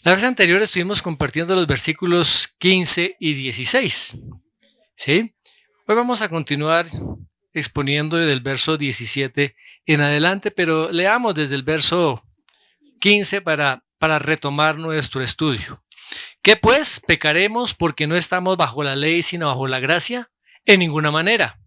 La vez anterior estuvimos compartiendo los versículos 15 y 16, ¿sí? Hoy vamos a continuar exponiendo del verso 17 en adelante, pero leamos desde el verso 15 para retomar nuestro estudio. ¿Qué pues? ¿Pecaremos porque no estamos bajo la ley sino bajo la gracia? En ninguna manera.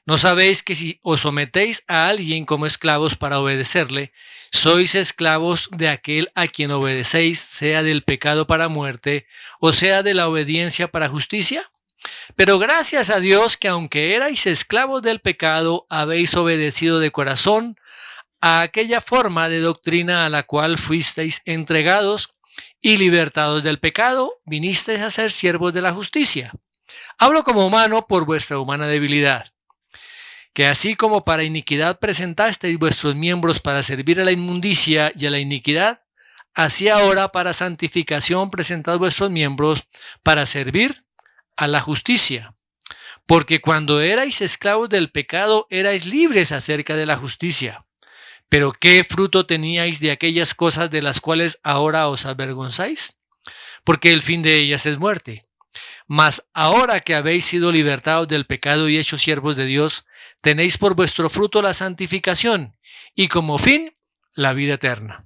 ¿No sabéis que si os sometéis a alguien como esclavos para obedecerle, sois esclavos de aquel a quien obedecéis, sea del pecado para muerte, o sea de la obediencia para justicia? Pero gracias a Dios que aunque erais esclavos del pecado, habéis obedecido de corazón a aquella forma de doctrina a la cual fuisteis entregados, y libertados del pecado, vinisteis a ser siervos de la justicia. Hablo como humano por vuestra humana debilidad. Que así como para iniquidad presentasteis vuestros miembros para servir a la inmundicia y a la iniquidad, así ahora para santificación presentad vuestros miembros para servir a la justicia. Porque cuando erais esclavos del pecado, erais libres acerca de la justicia. Pero ¿qué fruto teníais de aquellas cosas de las cuales ahora os avergonzáis? Porque el fin de ellas es muerte. Mas ahora que habéis sido libertados del pecado y hechos siervos de Dios, tenéis por vuestro fruto la santificación y como fin la vida eterna.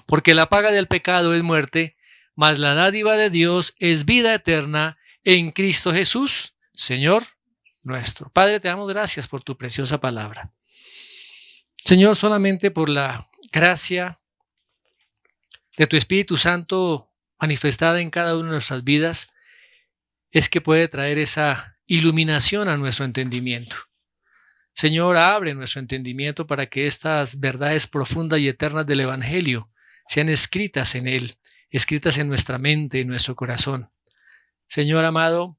Porque la paga del pecado es muerte, mas la dádiva de Dios es vida eterna en Cristo Jesús, Señor nuestro. Padre, te damos gracias por tu preciosa palabra. Señor, solamente por la gracia de tu Espíritu Santo manifestada en cada una de nuestras vidas, es que puede traer esa iluminación a nuestro entendimiento. Señor, abre nuestro entendimiento para que estas verdades profundas y eternas del Evangelio sean escritas en él, escritas en nuestra mente, en nuestro corazón. Señor amado,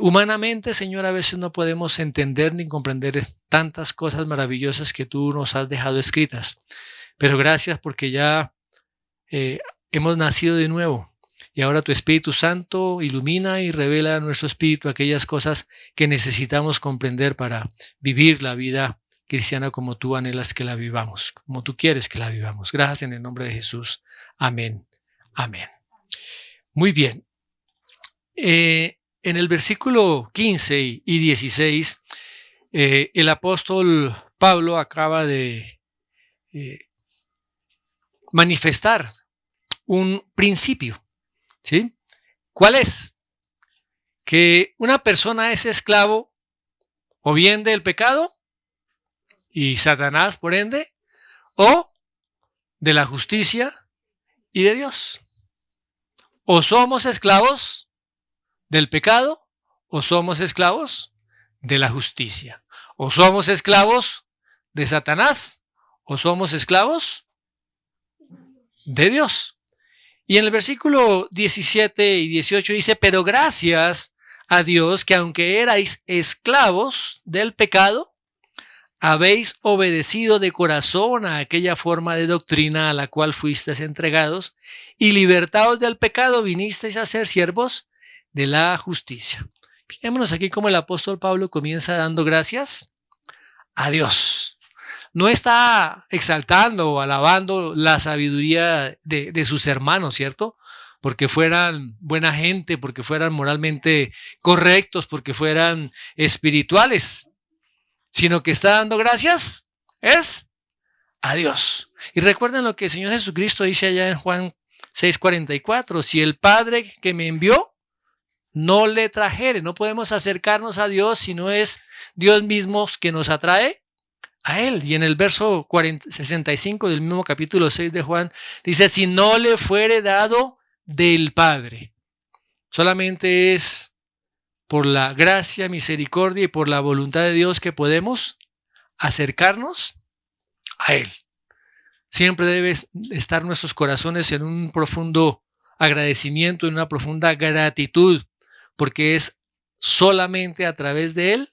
humanamente, Señor, a veces no podemos entender ni comprender tantas cosas maravillosas que tú nos has dejado escritas. Pero gracias porque ya hemos nacido de nuevo. Y ahora tu Espíritu Santo ilumina y revela a nuestro espíritu aquellas cosas que necesitamos comprender para vivir la vida cristiana como tú anhelas que la vivamos, como tú quieres que la vivamos. Gracias en el nombre de Jesús. Amén. Amén. Muy bien. En el versículo 15 y 16, el apóstol Pablo acaba de manifestar un principio. ¿Sí? ¿Cuál es? Que una persona es esclavo o bien del pecado y Satanás por ende, o de la justicia y de Dios. O somos esclavos del pecado o somos esclavos de la justicia. O somos esclavos de Satanás o somos esclavos de Dios. Y en el versículo 17 y 18 dice, pero gracias a Dios que aunque erais esclavos del pecado, habéis obedecido de corazón a aquella forma de doctrina a la cual fuisteis entregados, y libertados del pecado vinisteis a ser siervos de la justicia. Fijémonos aquí cómo el apóstol Pablo comienza dando gracias a Dios. No está exaltando o alabando la sabiduría de sus hermanos, ¿cierto? Porque fueran buena gente, porque fueran moralmente correctos, porque fueran espirituales, sino que está dando gracias es a Dios. Y recuerden lo que el Señor Jesucristo dice allá en Juan 6:44, si el Padre que me envió no le trajere, no podemos acercarnos a Dios si no es Dios mismo que nos atrae a él. Y en el verso 65 del mismo capítulo 6 de Juan dice, si no le fuere dado del Padre. Solamente es por la gracia, misericordia y por la voluntad de Dios que podemos acercarnos a él. Siempre debe estar nuestros corazones en un profundo agradecimiento, en una profunda gratitud, porque es solamente a través de él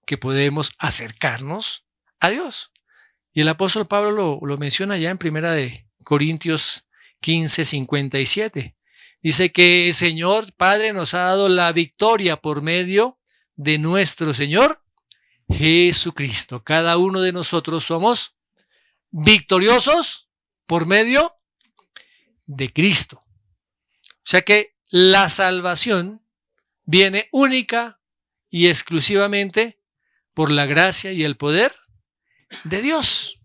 que podemos acercarnos a Dios. Y el apóstol Pablo lo menciona ya en 1 Corintios 15:57. Dice que el Señor Padre nos ha dado la victoria por medio de nuestro Señor Jesucristo. Cada uno de nosotros somos victoriosos por medio de Cristo. sea que la salvación viene única y exclusivamente por la gracia y el poder de Dios.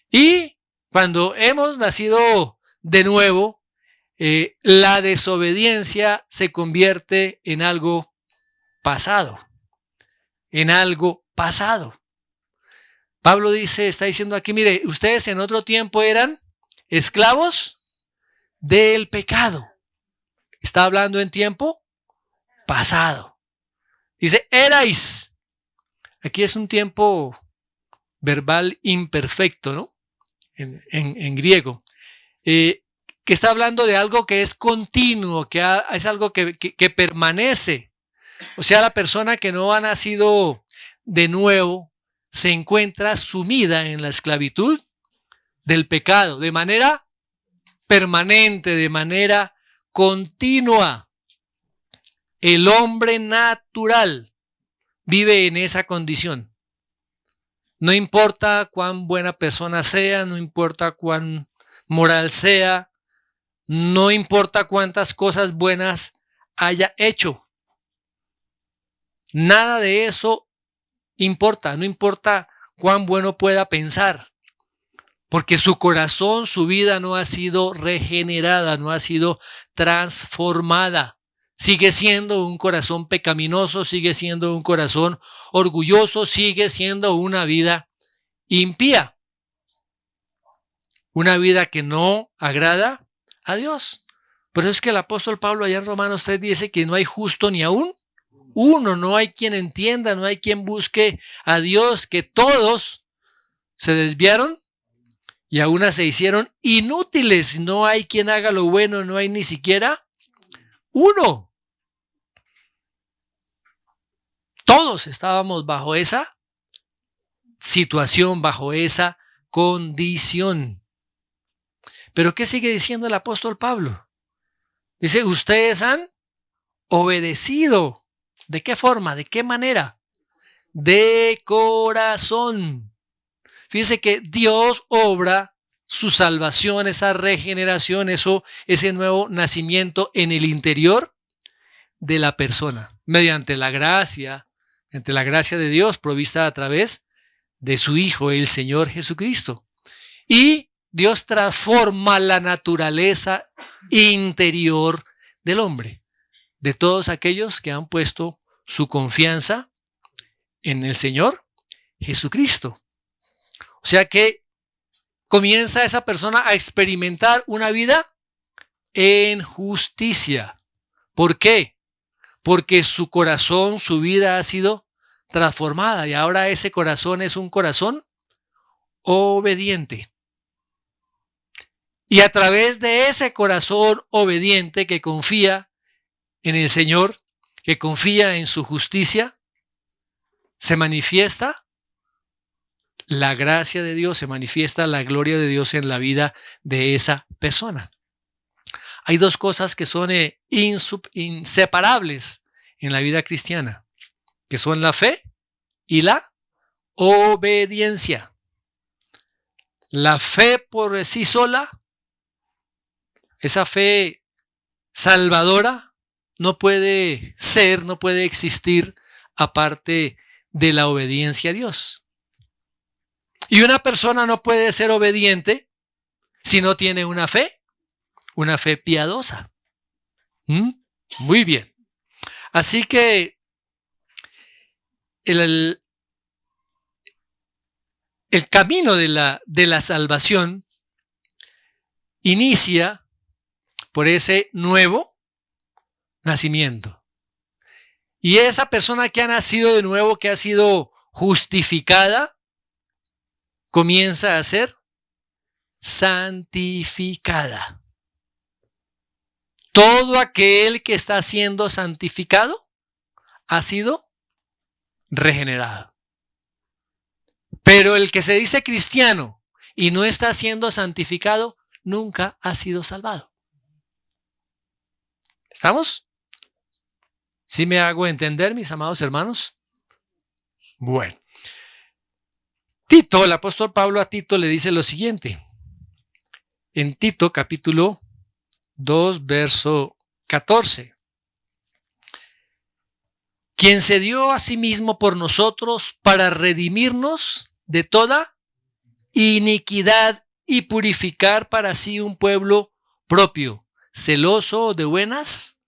Y cuando hemos nacido de nuevo, la desobediencia se convierte en algo pasado. En algo pasado. Pablo está diciendo aquí, mire, ustedes en otro tiempo eran esclavos del pecado. Está hablando en tiempo pasado. Dice, erais. Aquí es un tiempo verbal imperfecto, ¿no? En griego. Que está hablando de algo que es continuo, que es algo que permanece. O sea, la persona que no ha nacido de nuevo se encuentra sumida en la esclavitud del pecado, de manera permanente, de manera continua. El hombre natural vive en esa condición. No importa cuán buena persona sea, no importa cuán moral sea, no importa cuántas cosas buenas haya hecho. Nada de eso importa, no importa cuán bueno pueda pensar, porque su corazón, su vida no ha sido regenerada, no ha sido transformada. Sigue siendo un corazón pecaminoso, sigue siendo un corazón orgulloso, sigue siendo una vida impía. Una vida que no agrada a Dios. Por eso es que el apóstol Pablo allá en Romanos 3 dice que no hay justo ni aún uno, no hay quien entienda, no hay quien busque a Dios, que todos se desviaron y a una se hicieron inútiles. No hay quien haga lo bueno, no hay ni siquiera uno. Todos estábamos bajo esa situación, bajo esa condición. Pero ¿qué sigue diciendo el apóstol Pablo? Dice, ustedes han obedecido. ¿De qué forma? ¿De qué manera? De corazón. Fíjense que Dios obra su salvación, esa regeneración, ese nuevo nacimiento en el interior de la persona, mediante la gracia de Dios provista a través de su Hijo, el Señor Jesucristo. Y Dios transforma la naturaleza interior del hombre, de todos aquellos que han puesto su confianza en el Señor Jesucristo. O sea que comienza esa persona a experimentar una vida en justicia. ¿Por qué? Porque su corazón, su vida ha sido transformada y ahora ese corazón es un corazón obediente. Y a través de ese corazón obediente que confía en el Señor, que confía en su justicia, se manifiesta la gracia de Dios, se manifiesta la gloria de Dios en la vida de esa persona. Hay dos cosas que son inseparables en la vida cristiana, que son la fe y la obediencia. La fe por sí sola, esa fe salvadora, no puede ser, no puede existir aparte de la obediencia a Dios. Y una persona no puede ser obediente si no tiene una fe piadosa. Muy bien. Así que el camino de la salvación inicia por ese nuevo nacimiento. Y esa persona que ha nacido de nuevo, que ha sido justificada, comienza a ser santificada. Todo aquel que está siendo santificado ha sido regenerado. Pero el que se dice cristiano y no está siendo santificado, nunca ha sido salvado. ¿Estamos? ¿Sí me hago entender, mis amados hermanos? Bueno. Tito, el apóstol Pablo a Tito le dice lo siguiente. En Tito capítulo 2, verso 14. Quien se dio a sí mismo por nosotros para redimirnos de toda iniquidad y purificar para sí un pueblo propio, celoso de buenas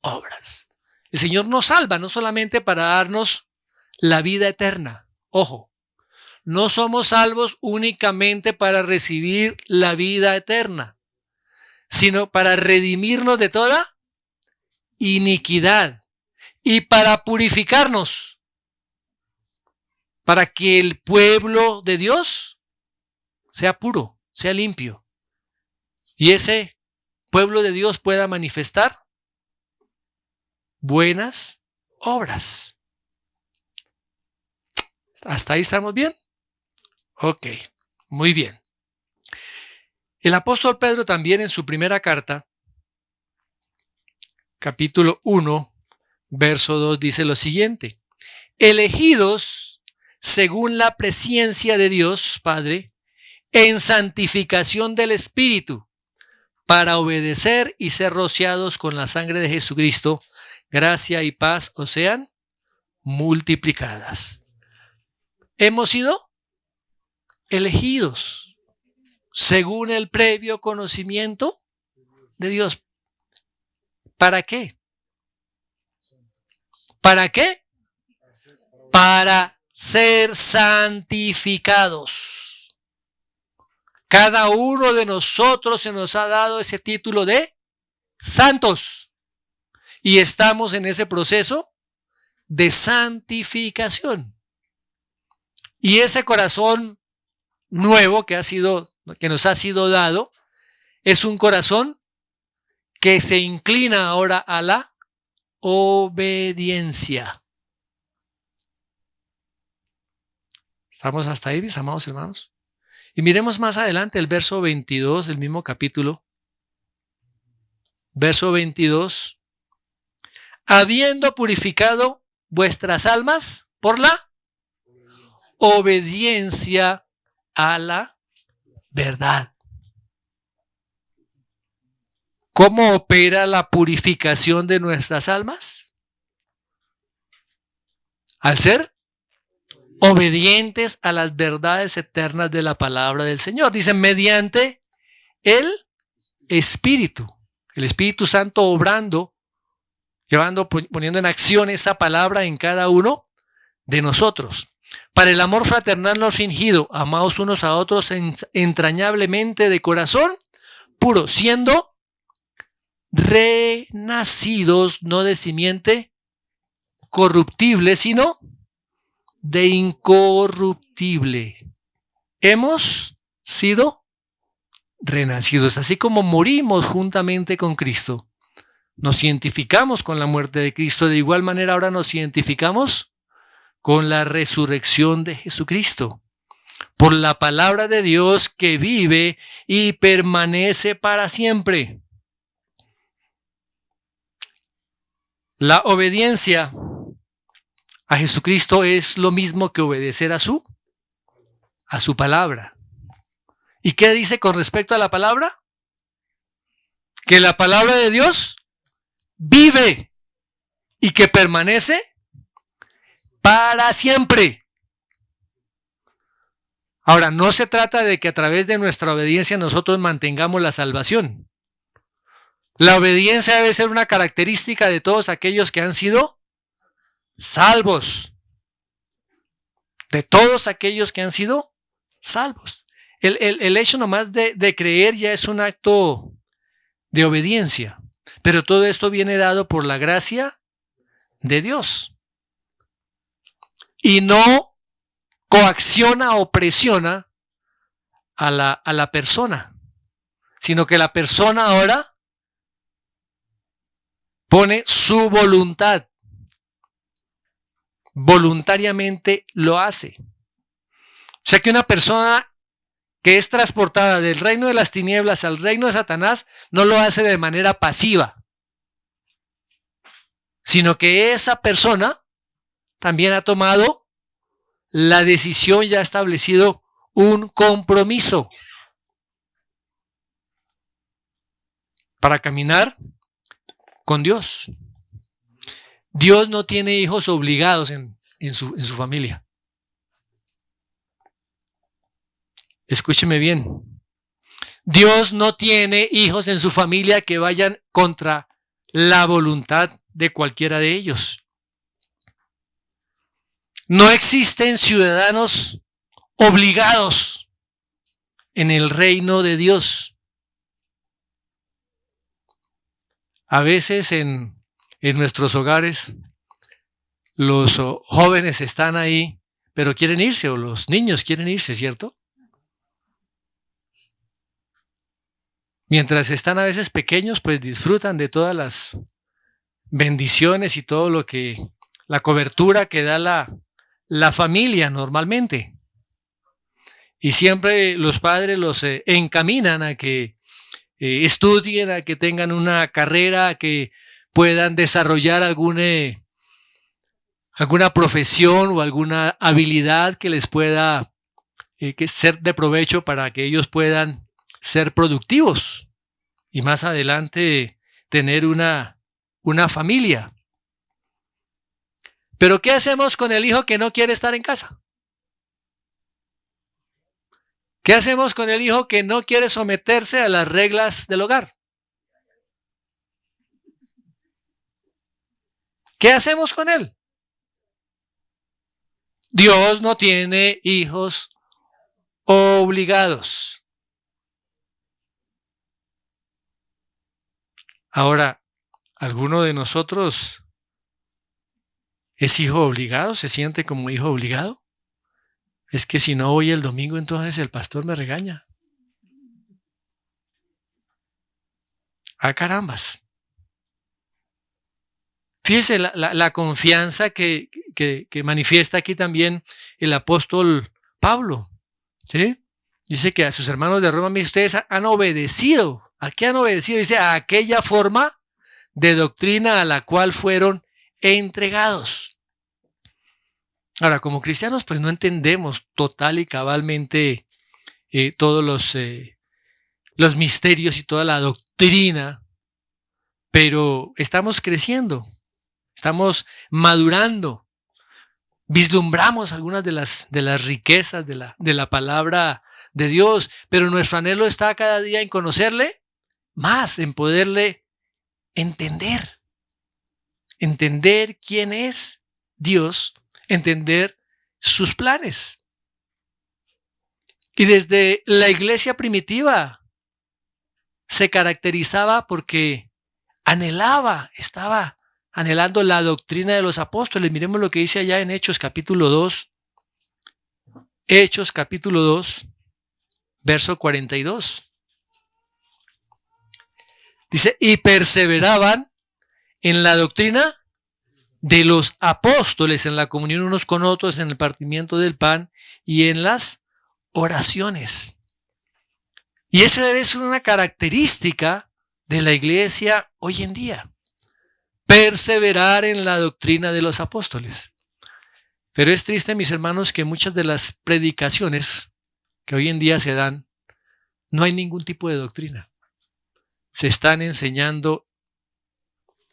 obras. El Señor nos salva no solamente para darnos la vida eterna. Ojo, no somos salvos únicamente para recibir la vida eterna, sino para redimirnos de toda iniquidad y para purificarnos, para que el pueblo de Dios sea puro, sea limpio, y ese pueblo de Dios pueda manifestar buenas obras. ¿Hasta ahí estamos bien? Ok, muy bien. El apóstol Pedro también en su primera carta, capítulo 1, verso 2, dice lo siguiente: elegidos según la presciencia de Dios Padre, en santificación del Espíritu, para obedecer y ser rociados con la sangre de Jesucristo, gracia y paz os sean multiplicadas. Hemos sido elegidos según el previo conocimiento de Dios. ¿Para qué? ¿Para qué? Para ser santificados. Cada uno de nosotros se nos ha dado ese título de santos y estamos en ese proceso de santificación. Y ese corazón nuevo que nos ha sido dado es un corazón que se inclina ahora a la obediencia. ¿Estamos hasta ahí, mis amados hermanos? Y miremos más adelante el verso 22 del mismo capítulo. Verso 22. Habiendo purificado vuestras almas por la obediencia a la verdad. ¿Cómo opera la purificación de nuestras almas? Al ser obedientes a las verdades eternas de la palabra del Señor. Dice, mediante el Espíritu. El Espíritu Santo obrando, poniendo en acción esa palabra en cada uno de nosotros. Para el amor fraternal no fingido, amaos unos a otros entrañablemente de corazón puro, siendo renacidos no de simiente corruptible, sino de incorruptible. Hemos sido renacidos, así como morimos juntamente con Cristo. Nos identificamos con la muerte de Cristo, de igual manera ahora nos identificamos con la resurrección de Jesucristo, por la palabra de Dios que vive y permanece para siempre. La obediencia a Jesucristo es lo mismo que obedecer a su palabra. ¿Y qué dice con respecto a la palabra? Que la palabra de Dios vive y que permanece para siempre. Ahora, no se trata de que a través de nuestra obediencia nosotros mantengamos la salvación. La obediencia debe ser una característica de todos aquellos que han sido salvos. De todos aquellos que han sido salvos. El hecho nomás de creer ya es un acto de obediencia. Pero todo esto viene dado por la gracia de Dios. Y no coacciona o presiona a la persona, sino que la persona ahora pone su voluntad. Voluntariamente lo hace. O sea que una persona que es transportada del reino de las tinieblas al reino de Satanás no lo hace de manera pasiva, sino que esa persona también ha tomado la decisión y ha establecido un compromiso. para caminar con Dios. Dios no tiene hijos obligados en su familia. Escúcheme bien. Dios no tiene hijos en su familia que vayan contra la voluntad de cualquiera de ellos. No existen ciudadanos obligados en el reino de Dios. A veces en nuestros hogares los jóvenes están ahí, pero quieren irse, o los niños quieren irse, ¿cierto? Mientras están a veces pequeños, pues disfrutan de todas las bendiciones y todo lo que, la cobertura que da la familia normalmente. Y siempre los padres los encaminan a que estudien, a que tengan una carrera, a que puedan desarrollar alguna profesión o alguna habilidad que les pueda que ser de provecho para que ellos puedan ser productivos y más adelante tener una familia. Pero ¿qué hacemos con el hijo que no quiere estar en casa? ¿Qué hacemos con el hijo que no quiere someterse a las reglas del hogar? ¿Qué hacemos con él? Dios no tiene hijos obligados. Ahora, ¿alguno de nosotros es hijo obligado? ¿Se siente como hijo obligado? Es que si no voy el domingo, entonces el pastor me regaña. ¡Ah, carambas! Fíjese la confianza que manifiesta aquí también el apóstol Pablo, ¿sí? Dice que a sus hermanos de Roma, ustedes han obedecido. ¿A qué han obedecido? Dice, a aquella forma de doctrina a la cual fueron entregados. Ahora, como cristianos, pues no entendemos total y cabalmente todos los misterios y toda la doctrina, pero estamos creciendo, estamos madurando, vislumbramos algunas de las riquezas de la palabra de Dios, pero nuestro anhelo está cada día en conocerle más, en poderle entender quién es Dios, entender sus planes. Y desde la iglesia primitiva se caracterizaba porque estaba anhelando la doctrina de los apóstoles. Miremos lo que dice allá en Hechos capítulo 2. Hechos capítulo 2, verso 42. Dice, y perseveraban en la doctrina de los apóstoles, en la comunión unos con otros, en el partimiento del pan y en las oraciones. Y esa debe ser una característica de la iglesia hoy en día. Perseverar en la doctrina de los apóstoles. Pero es triste, mis hermanos, que muchas de las predicaciones que hoy en día se dan, no hay ningún tipo de doctrina. Se están enseñando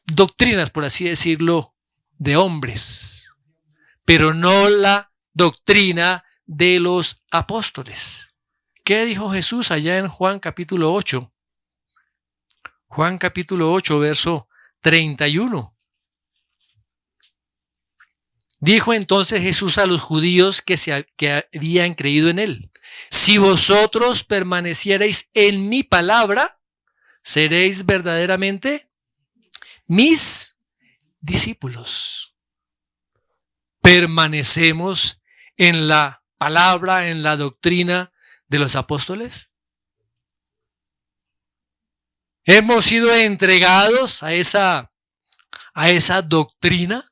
doctrinas, por así decirlo, de hombres, pero no la doctrina de los apóstoles. ¿Qué dijo Jesús allá en Juan capítulo 8? Juan capítulo 8, verso 31. Dijo entonces Jesús a los judíos que habían creído en él: si vosotros permaneciereis en mi palabra, seréis verdaderamente mis discípulos. ¿Permanecemos en la palabra, en la doctrina de los apóstoles? ¿Hemos sido entregados a esa doctrina?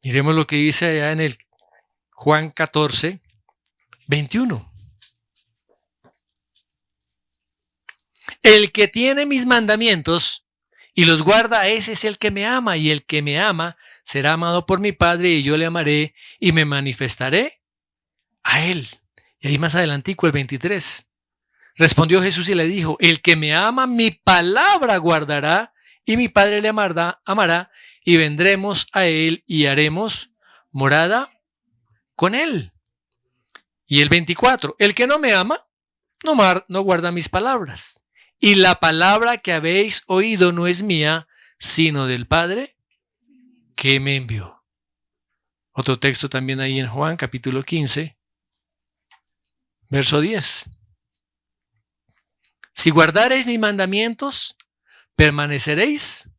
Miremos lo que dice allá en el Juan 14, 21. El que tiene mis mandamientos y los guarda, ese es el que me ama, y el que me ama será amado por mi Padre, y yo le amaré y me manifestaré a él. Y ahí más adelantico, el 23. Respondió Jesús y le dijo, el que me ama, mi palabra guardará, y mi Padre le amará, y vendremos a él y haremos morada con él. Y el 24, el que no me ama, no guarda mis palabras. Y la palabra que habéis oído no es mía, sino del Padre que me envió. Otro texto también ahí en Juan, capítulo 15, verso 10. Si guardareis mis mandamientos, permaneceréis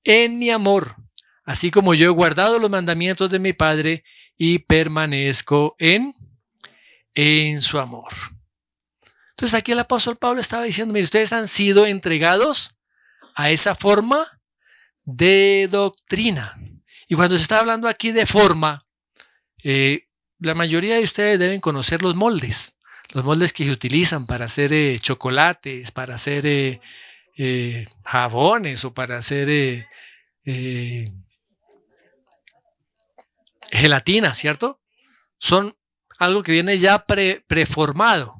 en mi amor, así como yo he guardado los mandamientos de mi Padre y permanezco en su amor. Entonces aquí el apóstol Pablo estaba diciendo, mire, ustedes han sido entregados a esa forma de doctrina. Y cuando se está hablando aquí de forma, la mayoría de ustedes deben conocer los moldes que se utilizan para hacer chocolates, para hacer jabones o para hacer gelatina, ¿cierto? Son algo que viene ya preformado.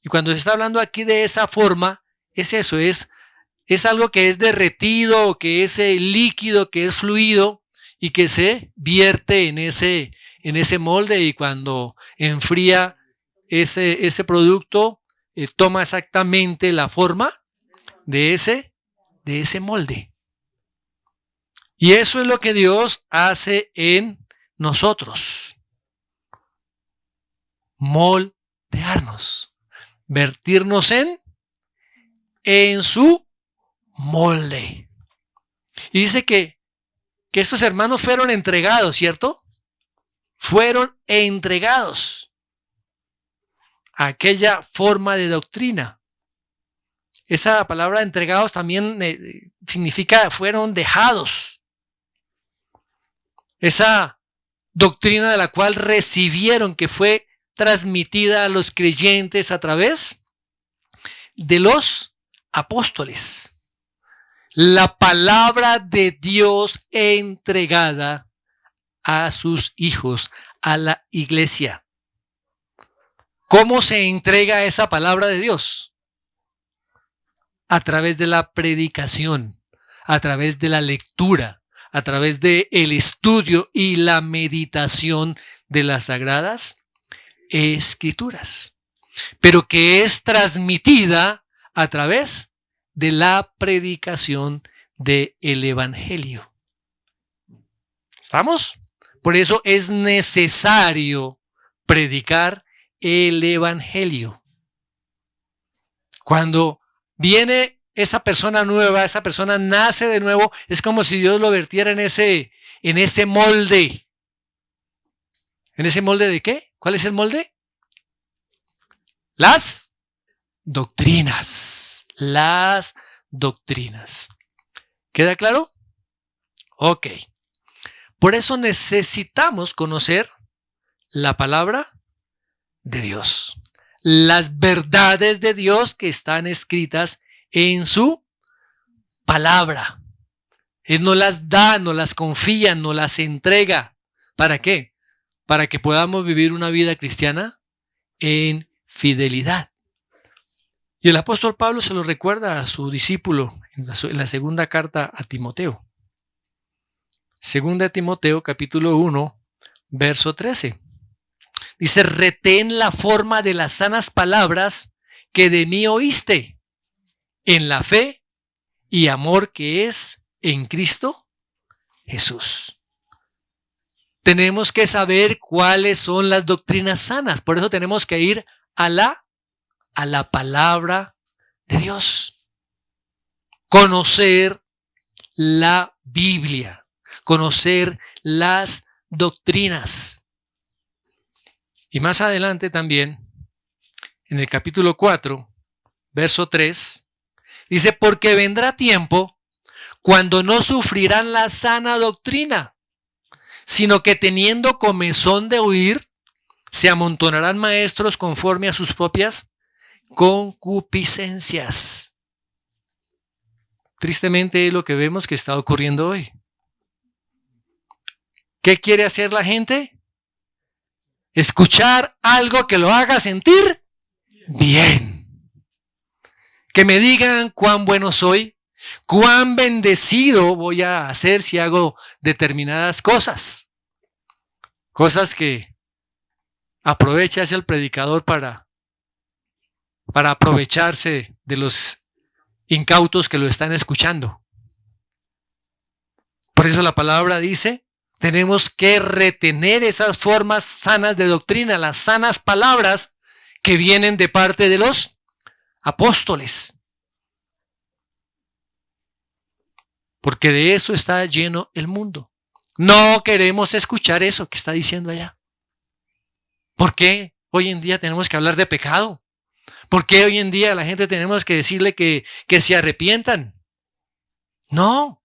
Y cuando se está hablando aquí de esa forma, es eso, es algo que es derretido, que es líquido, que es fluido y que se vierte en ese molde, y cuando enfría ese producto, toma exactamente la forma de ese molde. Y eso es lo que Dios hace en nosotros. Moldearnos, vertirnos en su molde. Y dice que estos hermanos fueron entregados, ¿cierto? Fueron entregados a aquella forma de doctrina. Esa palabra entregados también significa fueron dejados. Esa doctrina de la cual recibieron, que fue transmitida a los creyentes a través de los apóstoles. La palabra de Dios entregada a sus hijos, a la iglesia. ¿Cómo se entrega esa palabra de Dios? A través de la predicación, a través de la lectura, a través del estudio y la meditación de las Sagradas Escrituras, pero que es transmitida a través de la predicación del Evangelio. ¿Estamos? Por eso es necesario predicar el Evangelio. Cuando viene esa persona nueva, esa persona nace de nuevo, es como si Dios lo vertiera en ese molde. ¿En ese molde de qué? ¿Cuál es el molde? Las doctrinas. Las doctrinas. ¿Queda claro? Ok. Por eso necesitamos conocer la palabra de Dios. Las verdades de Dios que están escritas en su palabra. Él nos las da, nos las confía, nos las entrega. ¿Para qué? Para que podamos vivir una vida cristiana en fidelidad. Y el apóstol Pablo se lo recuerda a su discípulo en la segunda carta a Timoteo. Segunda Timoteo, capítulo 1, verso 13. Dice, retén la forma de las sanas palabras que de mí oíste, en la fe y amor que es en Cristo Jesús. Tenemos que saber cuáles son las doctrinas sanas. Por eso tenemos que ir a la palabra de Dios. Conocer la Biblia. Conocer las doctrinas. Y más adelante también, en el capítulo 4, verso 3, dice, porque vendrá tiempo cuando no sufrirán la sana doctrina, sino que teniendo comezón de oír, se amontonarán maestros conforme a sus propias concupiscencias. Tristemente es lo que vemos que está ocurriendo hoy. ¿Qué quiere hacer la gente? Escuchar algo que lo haga sentir bien. Que me digan cuán bueno soy, cuán bendecido voy a hacer si hago determinadas cosas. Cosas que aprovecha el predicador para aprovecharse de los incautos que lo están escuchando. Por eso la palabra dice, tenemos que retener esas formas sanas de doctrina, las sanas palabras que vienen de parte de los apóstoles. Porque de eso está lleno el mundo. No queremos escuchar eso que está diciendo allá. ¿Por qué hoy en día tenemos que hablar de pecado? ¿Por qué hoy en día a la gente tenemos que decirle que se arrepientan? No.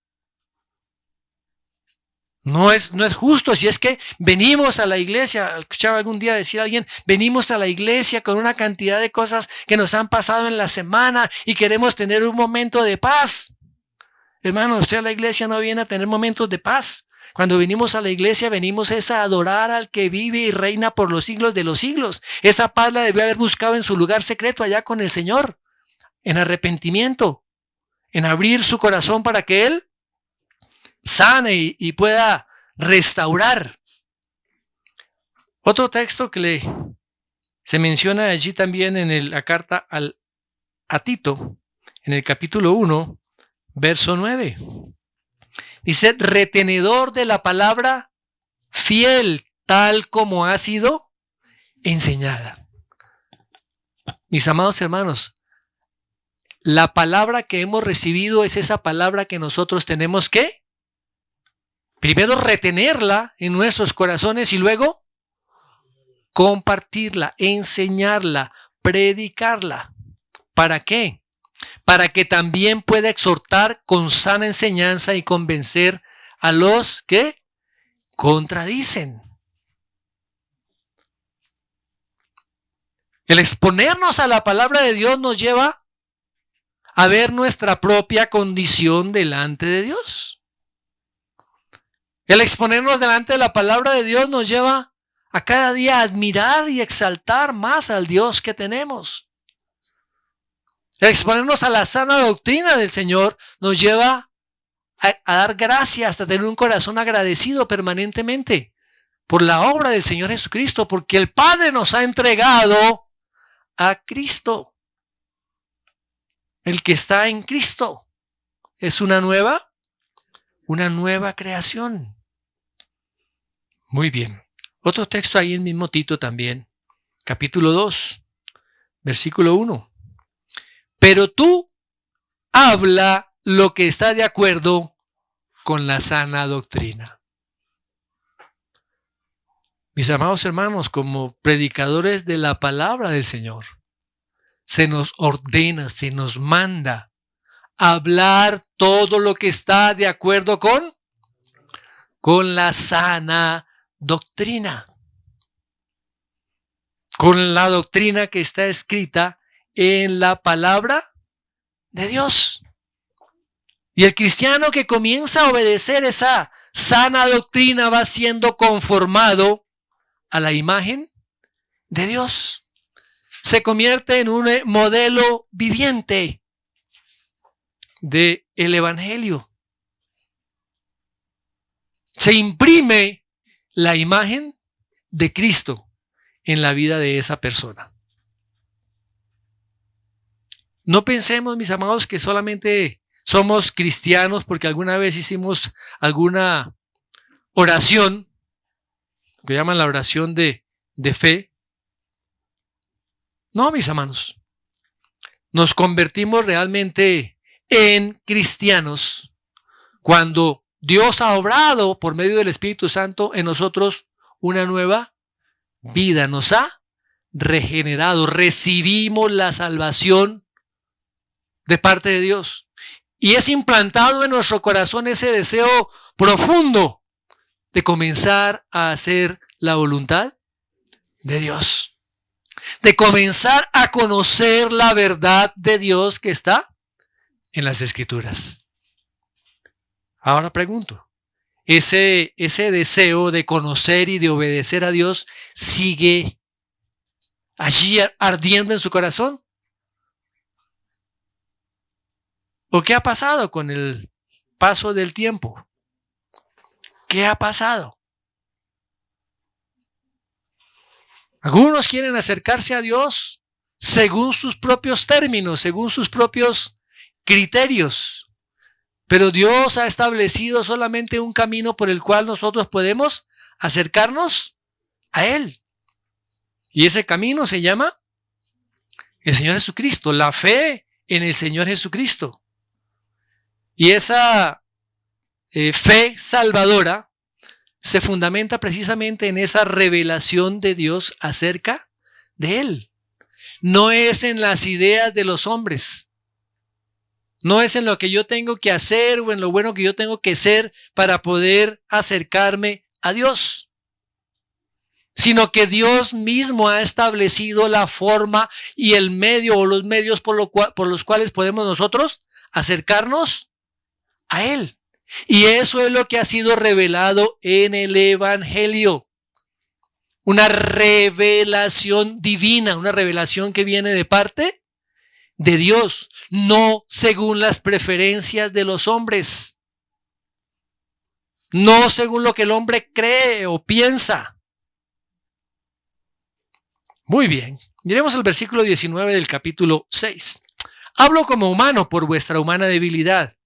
No es justo. Si es que venimos a la iglesia, escuchaba algún día decir a alguien, venimos a la iglesia con una cantidad de cosas que nos han pasado en la semana y queremos tener un momento de paz. Hermano, usted a la iglesia no viene a tener momentos de paz. Cuando venimos a la iglesia, venimos a adorar al que vive y reina por los siglos de los siglos. Esa paz la debió haber buscado en su lugar secreto allá con el Señor, en arrepentimiento, en abrir su corazón para que Él sane y pueda restaurar. Otro texto que se menciona allí también en la carta a Tito, en el capítulo 1, verso 9. Dice, retenedor de la palabra, fiel tal como ha sido enseñada. Mis amados hermanos, la palabra que hemos recibido es esa palabra que nosotros tenemos que primero retenerla en nuestros corazones y luego compartirla, enseñarla, predicarla. ¿Para qué? Para que también pueda exhortar con sana enseñanza y convencer a los que contradicen. El exponernos a la palabra de Dios nos lleva a ver nuestra propia condición delante de Dios. El exponernos delante de la palabra de Dios nos lleva a cada día admirar y exaltar más al Dios que tenemos. El exponernos a la sana doctrina del Señor nos lleva a dar gracias, a tener un corazón agradecido permanentemente por la obra del Señor Jesucristo, porque el Padre nos ha entregado a Cristo. El que está en Cristo es una nueva creación. Muy bien. Otro texto ahí en mismo Tito también, capítulo 2, versículo 1. Pero tú habla lo que está de acuerdo con la sana doctrina. Mis amados hermanos, como predicadores de la palabra del Señor, se nos ordena, se nos manda hablar todo lo que está de acuerdo con la sana doctrina, con la doctrina que está escrita en la palabra de Dios. Y el cristiano que comienza a obedecer esa sana doctrina va siendo conformado a la imagen de Dios. Se convierte en un modelo viviente del Evangelio. Se imprime la imagen de Cristo en la vida de esa persona. No pensemos, mis amados, que solamente somos cristianos porque alguna vez hicimos alguna oración, que llaman la oración de fe. No, mis hermanos. Nos convertimos realmente en cristianos cuando Dios ha obrado por medio del Espíritu Santo en nosotros una nueva vida. Nos ha regenerado. Recibimos la salvación de parte de Dios. Y es implantado en nuestro corazón ese deseo profundo de comenzar a hacer la voluntad de Dios. De comenzar a conocer la verdad de Dios que está en las Escrituras. Ahora pregunto, ¿ese deseo de conocer y de obedecer a Dios sigue allí ardiendo en su corazón? ¿O qué ha pasado con el paso del tiempo? ¿Qué ha pasado? Algunos quieren acercarse a Dios según sus propios términos, según sus propios criterios. Pero Dios ha establecido solamente un camino por el cual nosotros podemos acercarnos a Él. Y ese camino se llama el Señor Jesucristo, la fe en el Señor Jesucristo. Y esa fe salvadora se fundamenta precisamente en esa revelación de Dios acerca de Él. No es en las ideas de los hombres. No es en lo que yo tengo que hacer o en lo bueno que yo tengo que ser para poder acercarme a Dios, sino que Dios mismo ha establecido la forma y el medio o los medios por los cuales podemos nosotros acercarnos a Él. Y eso es lo que ha sido revelado en el Evangelio. Una revelación divina, una revelación que viene de parte de Dios, no según las preferencias de los hombres, no según lo que el hombre cree o piensa. Muy bien, miremos el versículo 19 del capítulo 6. Hablo como humano por vuestra humana debilidad,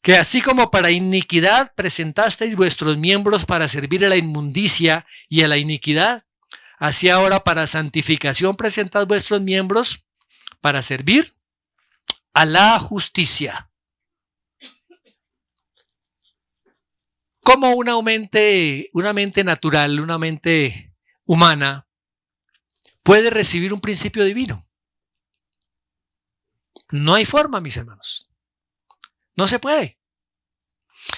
que así como para iniquidad presentasteis vuestros miembros para servir a la inmundicia y a la iniquidad, así ahora para santificación presentad vuestros miembros para servir a la justicia. Como una mente natural, una mente humana, puede recibir un principio divino. No hay forma, mis hermanos. No se puede.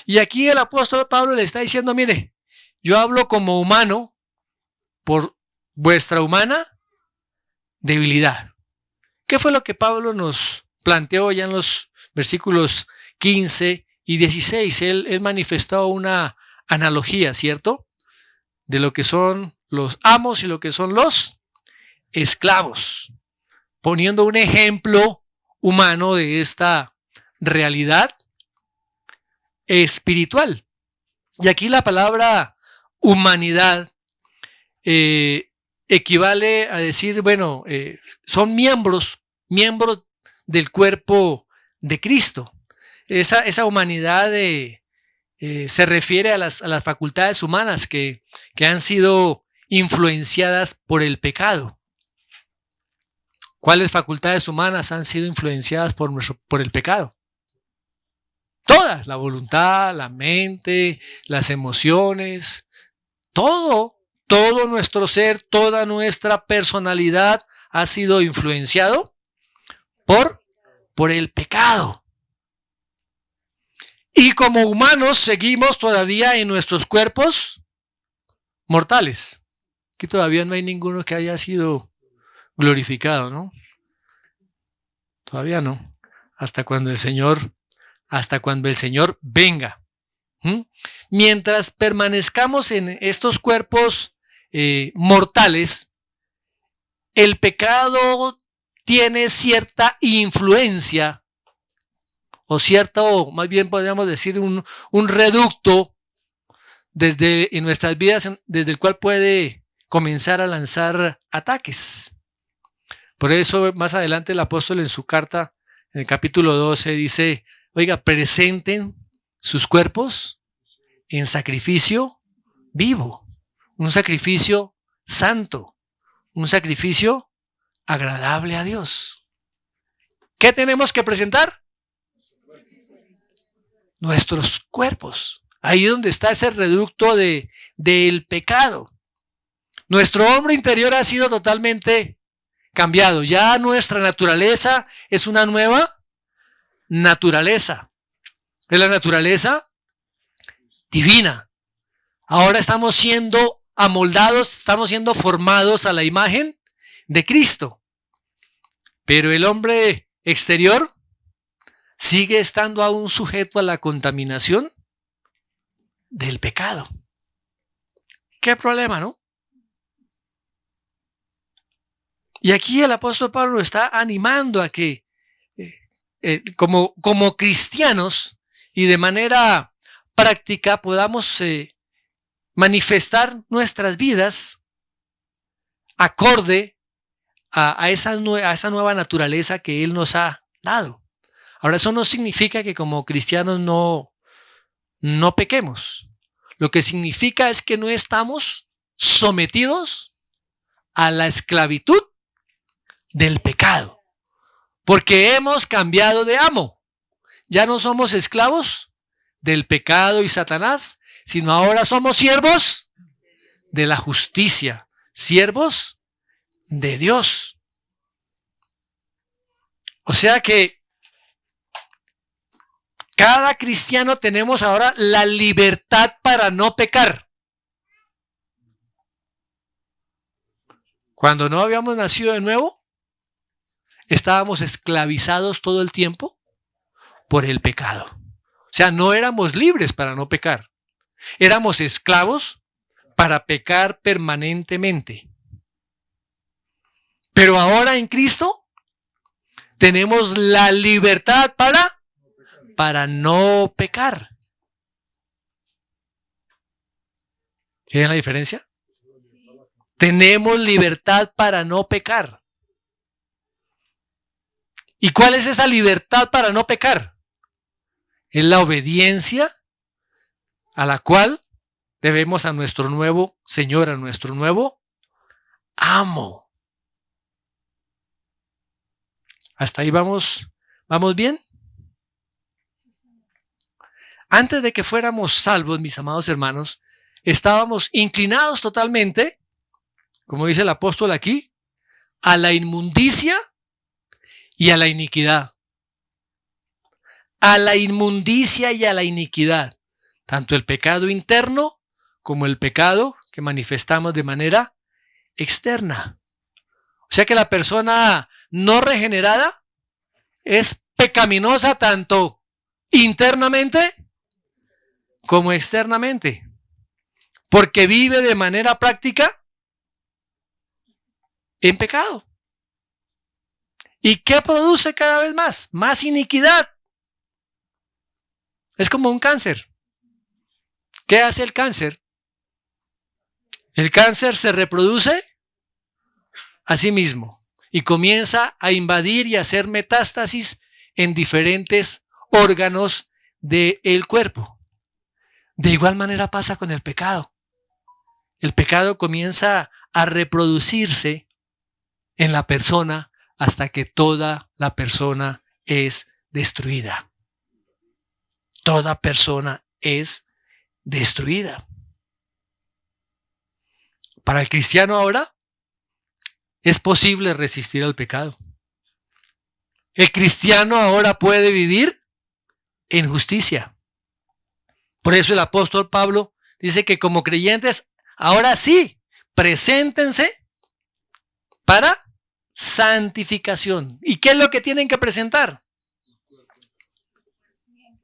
Y aquí el apóstol Pablo le está diciendo, mire, yo hablo como humano por vuestra humana debilidad. ¿Qué fue lo que Pablo nos planteó ya en los versículos 15 y 16? Él manifestó una analogía, ¿cierto? De lo que son los amos y lo que son los esclavos, poniendo un ejemplo humano de esta realidad espiritual. Y aquí la palabra humanidad equivale a decir, bueno, son miembros del cuerpo de Cristo. Esa humanidad se refiere a las facultades humanas que han sido influenciadas por el pecado. ¿Cuáles facultades humanas han sido influenciadas por el pecado? Todas, la voluntad, la mente, las emociones, todo nuestro ser, toda nuestra personalidad ha sido influenciado por el pecado. Y como humanos seguimos todavía en nuestros cuerpos mortales. Que todavía no hay ninguno que haya sido glorificado, ¿no? Todavía no. Hasta cuando el Señor venga. Mientras permanezcamos en estos cuerpos mortales, el pecado tiene cierta influencia o cierto, más bien podríamos decir un reducto en nuestras vidas desde el cual puede comenzar a lanzar ataques. Por eso más adelante el apóstol en su carta, en el capítulo 12, dice, oiga, presenten sus cuerpos en sacrificio vivo, un sacrificio santo, un sacrificio agradable a Dios. ¿Qué tenemos que presentar? Nuestros cuerpos. Ahí es donde está ese reducto del pecado. Nuestro hombre interior ha sido totalmente cambiado. Ya nuestra naturaleza es una nueva naturaleza. Es la naturaleza divina. Ahora estamos siendo amoldados, estamos siendo formados a la imagen de Cristo. Pero el hombre exterior sigue estando aún sujeto a la contaminación del pecado. ¿Qué problema, no? Y aquí el apóstol Pablo está animando a que como cristianos y de manera práctica podamos manifestar nuestras vidas acorde a esa nueva naturaleza que Él nos ha dado. Ahora, eso no significa que como cristianos no pequemos. Lo que significa es que no estamos sometidos a la esclavitud del pecado, porque hemos cambiado de amo. Ya no somos esclavos del pecado y Satanás, sino ahora somos siervos de la justicia, siervos de Dios. O sea que cada cristiano tenemos ahora la libertad para no pecar. Cuando no habíamos nacido de nuevo, estábamos esclavizados todo el tiempo por el pecado. O sea, no éramos libres para no pecar. Éramos esclavos para pecar permanentemente. Pero ahora en Cristo tenemos la libertad para no pecar. ¿Tienen la diferencia? Tenemos libertad para no pecar. ¿Y cuál es esa libertad para no pecar? Es la obediencia a la cual debemos a nuestro nuevo Señor, a nuestro nuevo amo. ¿Hasta ahí vamos bien? Antes de que fuéramos salvos, mis amados hermanos, estábamos inclinados totalmente, como dice el apóstol aquí, a la inmundicia y a la iniquidad. A la inmundicia y a la iniquidad. Tanto el pecado interno como el pecado que manifestamos de manera externa. O sea que la persona no regenerada es pecaminosa tanto internamente como externamente, porque vive de manera práctica en pecado. ¿Y qué produce cada vez más? Más iniquidad. Es como un cáncer. ¿Qué hace el cáncer? El cáncer se reproduce a sí mismo y comienza a invadir y a hacer metástasis en diferentes órganos del cuerpo. De igual manera pasa con el pecado. El pecado comienza a reproducirse en la persona hasta que toda la persona es destruida. Toda persona es destruida. Para el cristiano ahora es posible resistir al pecado. El cristiano ahora puede vivir en justicia. Por eso el apóstol Pablo dice que como creyentes, ahora sí, preséntense para santificación. ¿Y qué es lo que tienen que presentar?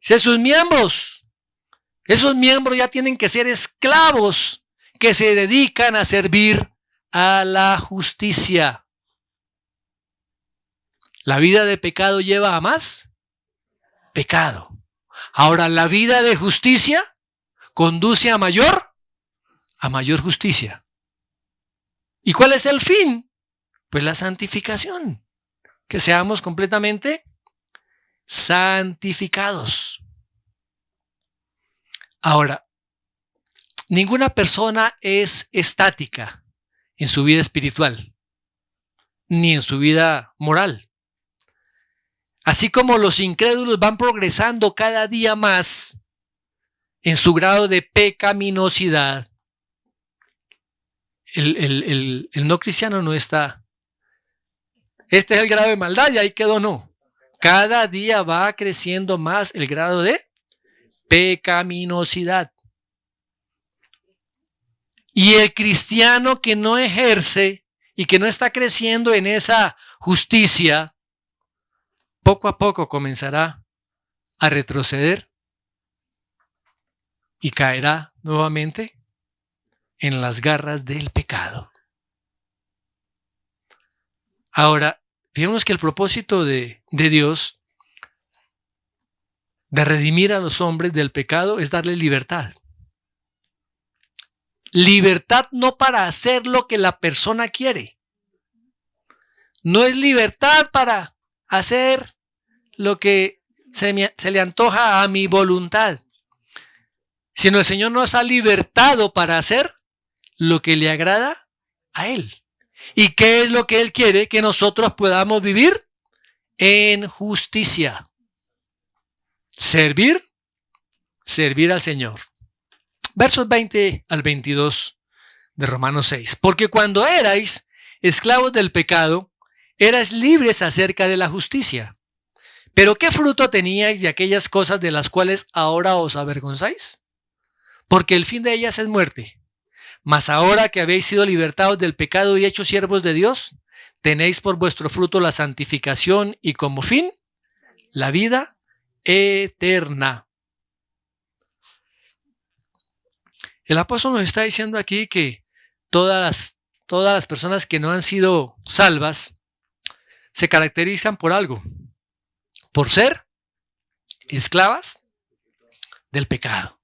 Sus miembros. Esos miembros ya tienen que ser esclavos que se dedican a servir a la justicia. La vida de pecado lleva a más pecado. Ahora, la vida de justicia conduce a mayor justicia. ¿Y cuál es el fin? Pues la santificación. Que seamos completamente santificados. Ahora, ninguna persona es estática en su vida espiritual, ni en su vida moral. Así como los incrédulos van progresando cada día más en su grado de pecaminosidad, el no cristiano no está. Este es el grado de maldad y ahí quedó, no. Cada día va creciendo más el grado de pecaminosidad. Y el cristiano que no ejerce y que no está creciendo en esa justicia, poco a poco comenzará a retroceder y caerá nuevamente en las garras del pecado. Ahora, vemos que el propósito de Dios de redimir a los hombres del pecado es darles libertad. Libertad no para hacer lo que la persona quiere. No es libertad para hacer lo que se le antoja a mi voluntad, sino el Señor nos ha libertado para hacer lo que le agrada a Él. ¿Y qué es lo que Él quiere? Que nosotros podamos vivir en justicia. Servir al Señor. Versos 20 al 22 de Romanos 6. Porque cuando erais esclavos del pecado, erais libres acerca de la justicia. Pero ¿qué fruto teníais de aquellas cosas de las cuales ahora os avergonzáis? Porque el fin de ellas es muerte. Mas ahora que habéis sido libertados del pecado y hechos siervos de Dios, tenéis por vuestro fruto la santificación y como fin, la vida eterna. El apóstol nos está diciendo aquí que todas las personas que no han sido salvas se caracterizan por algo, por ser esclavas del pecado.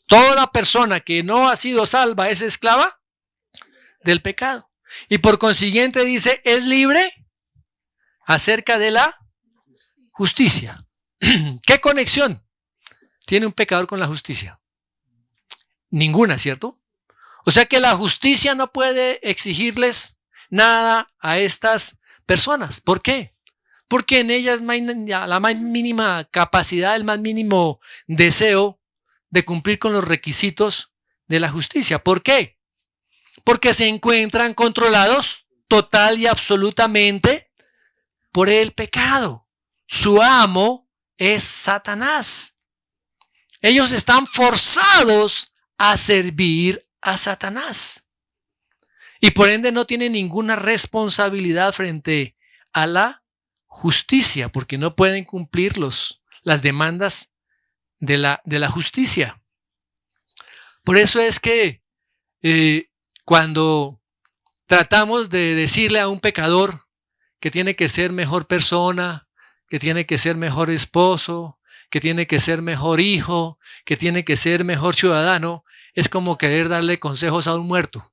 Toda persona que no ha sido salva es esclava del pecado. Y por consiguiente dice, es libre acerca de la justicia. ¿Qué conexión tiene un pecador con la justicia? Ninguna, ¿cierto? O sea que la justicia no puede exigirles nada a estas personas. ¿Por qué? Porque en ellas no hay la más mínima capacidad, el más mínimo deseo de cumplir con los requisitos de la justicia. ¿Por qué? Porque se encuentran controlados total y absolutamente por el pecado. Su amo es Satanás. Ellos están forzados a servir a Satanás. Y por ende no tienen ninguna responsabilidad frente a la justicia, porque no pueden cumplir las demandas de la justicia. Por eso es que cuando tratamos de decirle a un pecador que tiene que ser mejor persona, que tiene que ser mejor esposo, que tiene que ser mejor hijo, que tiene que ser mejor ciudadano, es como querer darle consejos a un muerto.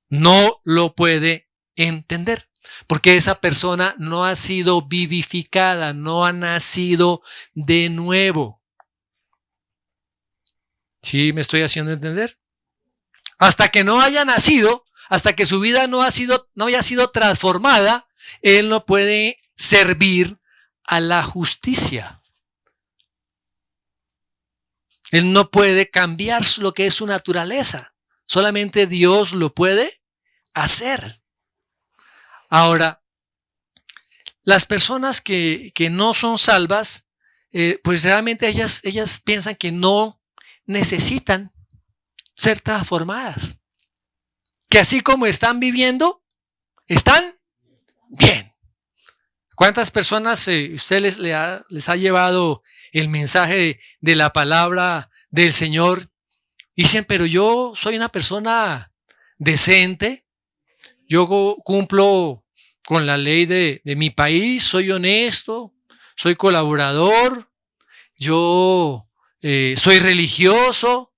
No lo puede entender, porque esa persona no ha sido vivificada, no ha nacido de nuevo. ¿Sí me estoy haciendo entender? Hasta que no haya nacido, hasta que su vida no haya sido transformada, él no puede servir a la justicia. Él no puede cambiar lo que es su naturaleza. Solamente Dios lo puede hacer. Ahora, las personas que no son salvas, pues realmente ellas piensan que no necesitan ser transformadas. Que así como están viviendo, están bien. ¿Cuántas personas usted les ha llevado el mensaje de la palabra del Señor? Y dicen, pero yo soy una persona decente, yo cumplo con la ley de mi país, soy honesto, soy colaborador, yo soy religioso,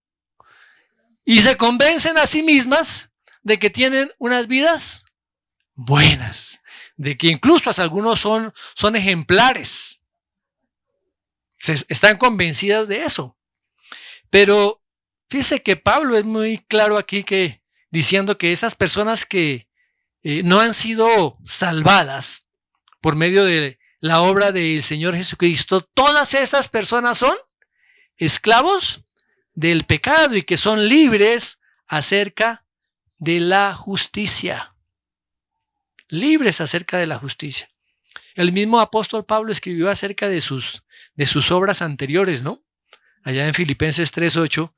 y se convencen a sí mismas de que tienen unas vidas buenas, de que incluso hasta algunos son ejemplares. Están convencidas de eso. Pero fíjese que Pablo es muy claro aquí diciendo que esas personas que no han sido salvadas por medio de la obra del Señor Jesucristo, todas esas personas son esclavos del pecado y que son libres acerca de la justicia. Libres acerca de la justicia. El mismo apóstol Pablo escribió acerca de sus obras anteriores, ¿no? Allá en Filipenses 3:8,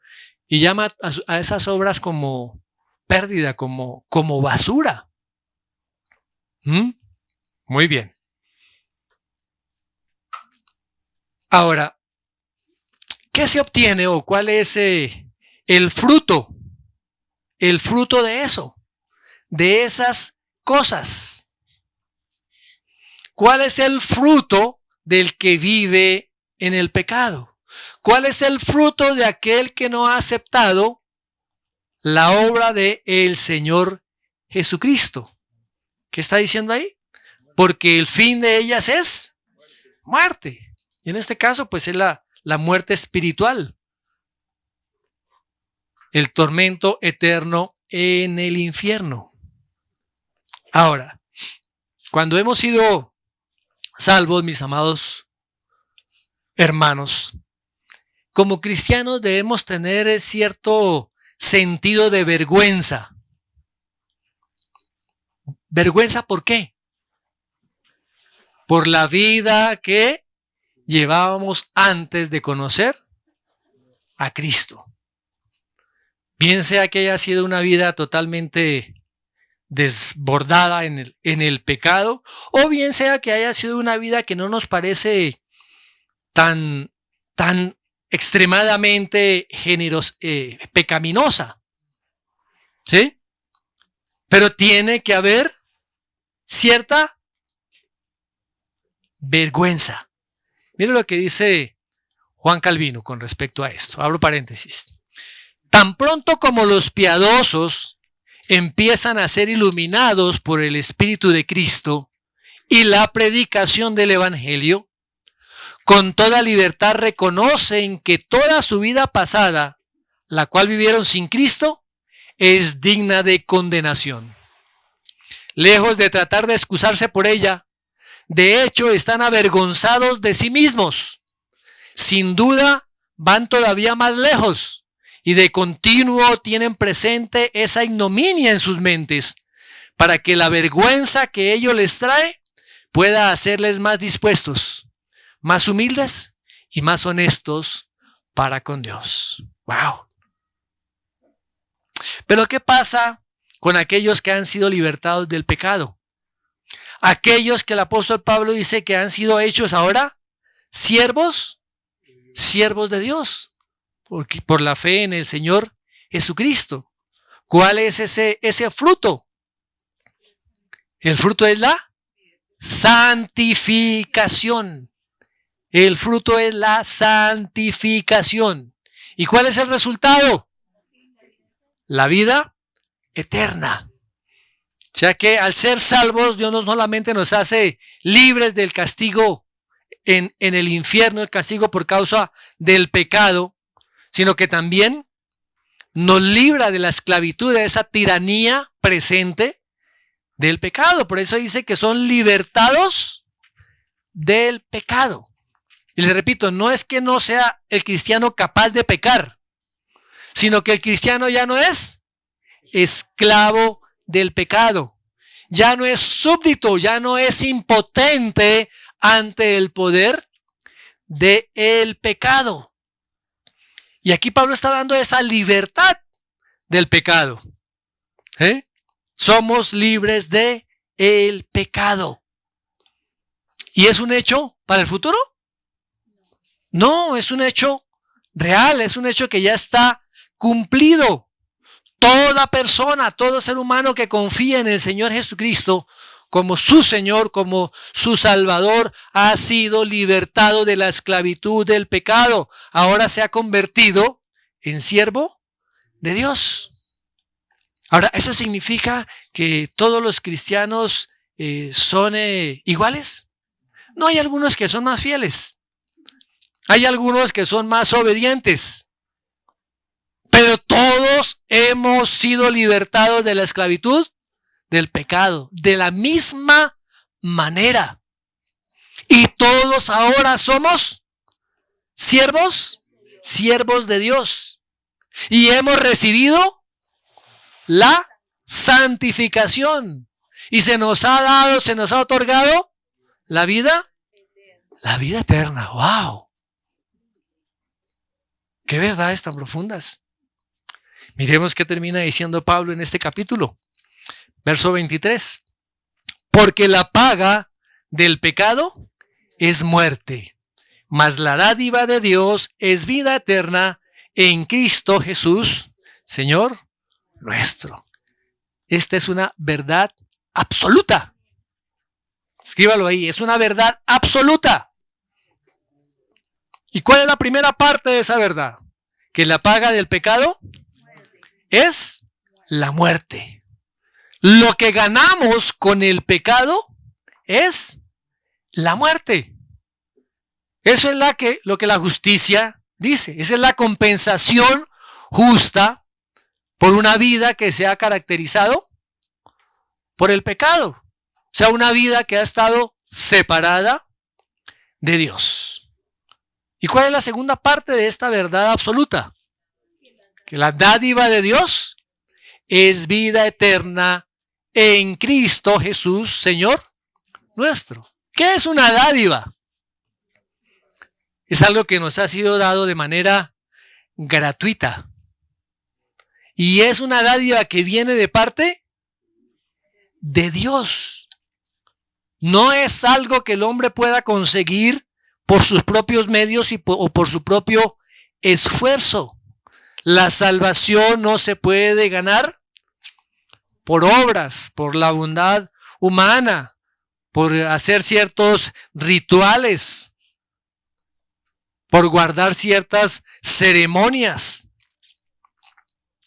y llama a esas obras como pérdida, como basura. Muy bien. Ahora, ¿qué se obtiene o cuál es el fruto? El fruto de eso, de esas cosas. ¿Cuál es el fruto del que vive en el pecado? ¿Cuál es el fruto de aquel que no ha aceptado la obra de el Señor Jesucristo? ¿Qué está diciendo ahí? Porque el fin de ellas es muerte. Y en este caso, pues es la muerte espiritual. El tormento eterno en el infierno. Ahora, cuando hemos sido salvos, mis amados hermanos, como cristianos debemos tener cierto sentido de vergüenza. ¿Vergüenza por qué? Por la vida que llevábamos antes de conocer a Cristo. Bien sea que haya sido una vida totalmente desbordada en el pecado, o bien sea que haya sido una vida que no nos parece tan extremadamente pecaminosa. ¿Sí? Pero tiene que haber cierta vergüenza. Mire lo que dice Juan Calvino con respecto a esto. Abro paréntesis. Tan pronto como los piadosos empiezan a ser iluminados por el Espíritu de Cristo y la predicación del Evangelio, con toda libertad reconocen que toda su vida pasada, la cual vivieron sin Cristo, es digna de condenación. Lejos de tratar de excusarse por ella, de hecho están avergonzados de sí mismos. Sin duda, van todavía más lejos y de continuo tienen presente esa ignominia en sus mentes, para que la vergüenza que ello les trae pueda hacerles más dispuestos, más humildes y más honestos para con Dios. ¡Wow! Pero ¿qué pasa con aquellos que han sido libertados del pecado? Aquellos que el apóstol Pablo dice que han sido hechos ahora siervos de Dios, por la fe en el Señor Jesucristo. ¿Cuál es ese fruto? El fruto es la santificación. El fruto es la santificación. ¿Y cuál es el resultado? La vida eterna. O sea que al ser salvos, Dios no solamente nos hace libres del castigo en el infierno, el castigo por causa del pecado, sino que también nos libra de la esclavitud, de esa tiranía presente del pecado. Por eso dice que son libertados del pecado. Y les repito, no es que no sea el cristiano capaz de pecar, sino que el cristiano ya no es esclavo del pecado, ya no es súbdito, ya no es impotente ante el poder del pecado. Y aquí Pablo está hablando de esa libertad del pecado. Somos libres de el pecado. ¿Y es un hecho para el futuro? No, es un hecho real, es un hecho que ya está cumplido. Toda persona, todo ser humano que confía en el Señor Jesucristo como su Señor, como su Salvador, ha sido libertado de la esclavitud del pecado. Ahora se ha convertido en siervo de Dios. Ahora, ¿eso significa que todos los cristianos son iguales? No, hay algunos que son más fieles. Hay algunos que son más obedientes. Pero todos hemos sido libertados de la esclavitud del pecado, de la misma manera. Y todos ahora somos siervos de Dios. Y hemos recibido la santificación. Y se nos ha otorgado la vida eterna. ¡Wow! ¡Qué verdades tan profundas! Miremos qué termina diciendo Pablo en este capítulo. Verso 23. Porque la paga del pecado es muerte, mas la dádiva de Dios es vida eterna en Cristo Jesús, Señor nuestro. Esta es una verdad absoluta. Escríbalo ahí, es una verdad absoluta. ¿Y cuál es la primera parte de esa verdad? Que la paga del pecado es la muerte. Lo que ganamos con el pecado es la muerte. Eso es lo que la justicia dice. Esa es la compensación justa por una vida que se ha caracterizado por el pecado. O sea, una vida que ha estado separada de Dios. ¿Y cuál es la segunda parte de esta verdad absoluta? Que la dádiva de Dios es vida eterna en Cristo Jesús, Señor nuestro. ¿Qué es una dádiva? Es algo que nos ha sido dado de manera gratuita. Y es una dádiva que viene de parte de Dios. No es algo que el hombre pueda conseguir por sus propios medios o por su propio esfuerzo. La salvación no se puede ganar por obras, por la bondad humana, por hacer ciertos rituales, por guardar ciertas ceremonias.